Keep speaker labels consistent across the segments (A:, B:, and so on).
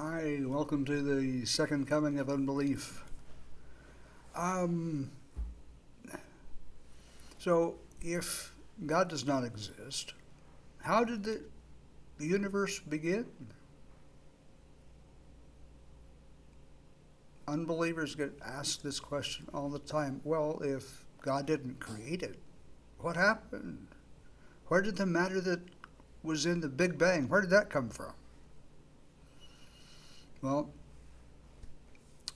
A: Hi, welcome to the second coming of unbelief. Um, so, if God does not exist, how did the universe begin? Unbelievers get asked this question all the time. Well, if God didn't create it, what happened? Where did the matter that was in the Big Bang, where did that come from? Well,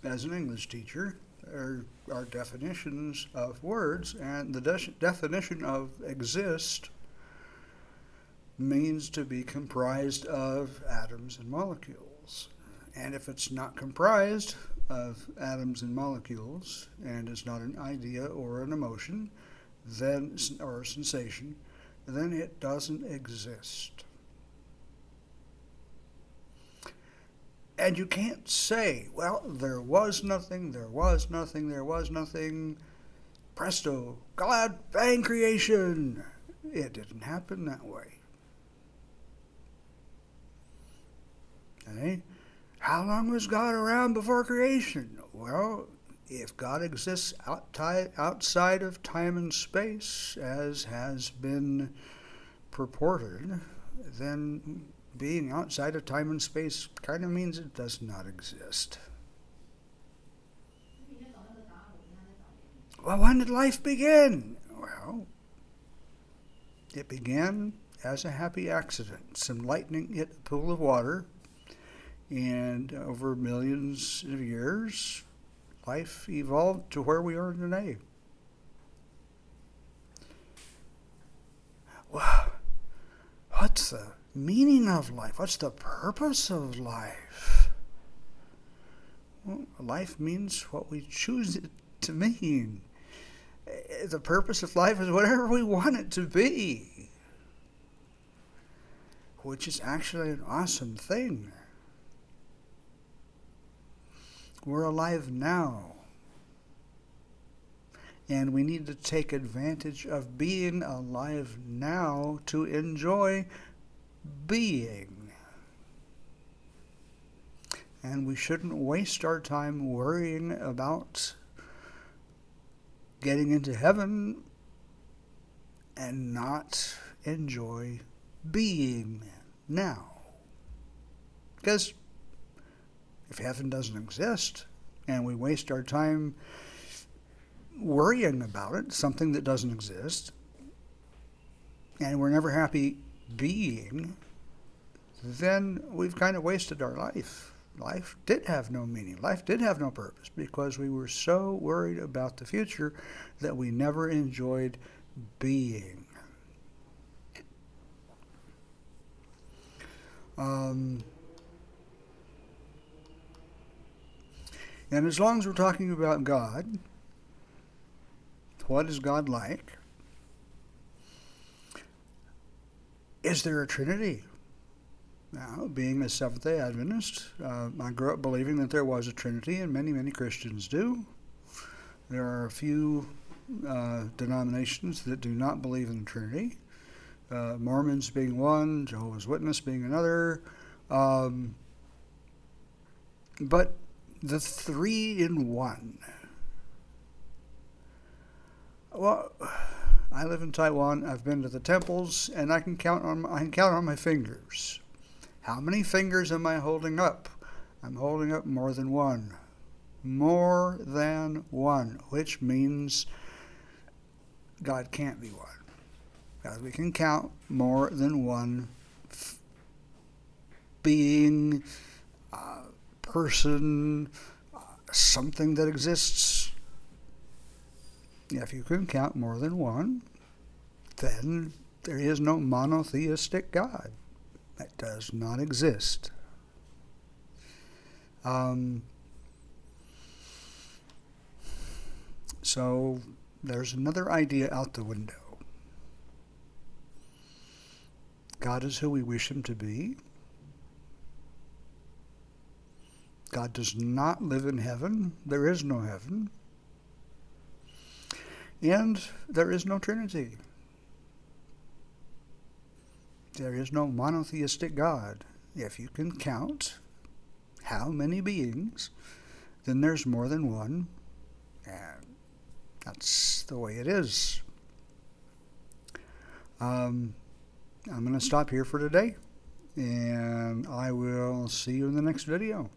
A: as an English teacher, there are definitions of words, and the definition of exist means to be comprised of atoms and molecules. And if it's not comprised of atoms and molecules, and it's not an idea or an emotion, then or a sensation, then it doesn't exist. And you can't say, well, there was nothing, presto, God, bang, creation. It didn't happen that way. Okay? How long was God around before creation? Well, if God exists outside of time and space, as has been purported, then being outside of time and space kind of means it does not exist. Well, when did life begin? Well, it began as a happy accident. Some lightning hit a pool of water, and over millions of years, life evolved to where we are today. Well, what's the meaning of life? What's the purpose of life? Well, life means what we choose it to mean. The purpose of life is whatever we want it to be, which is actually an awesome thing. We're alive now, and we need to take advantage of being alive now to enjoy being. And we shouldn't waste our time worrying about getting into heaven and not enjoy being now. Because if heaven doesn't exist and we waste our time worrying about it, something that doesn't exist, and we're never happy being, then we've kind of wasted our life. Life did have no meaning. Life did have no purpose because we were so worried about the future that we never enjoyed being. And as long as we're talking about God, what is God like? Is there a Trinity? Now, being a Seventh-day Adventist, I grew up believing that there was a Trinity, and many, many Christians do. There are a few denominations that do not believe in the Trinity, Mormons being one, Jehovah's Witness being another. But the three in one. Well, I live in Taiwan. I've been to the temples, and I can count on my fingers. How many fingers am I holding up? I'm holding up more than one. More than one, which means God can't be one. Because we can count more than one being, person, something that exists. If you can count more than one, then there is no monotheistic God. That does not exist. So there's another idea out the window. God is who we wish him to be. God does not live in heaven. There is no heaven. And there is no Trinity. There is no monotheistic God. If you can count how many beings, then there's more than one, and that's the way it is. I'm going to stop here for today, and I will see you in the next video.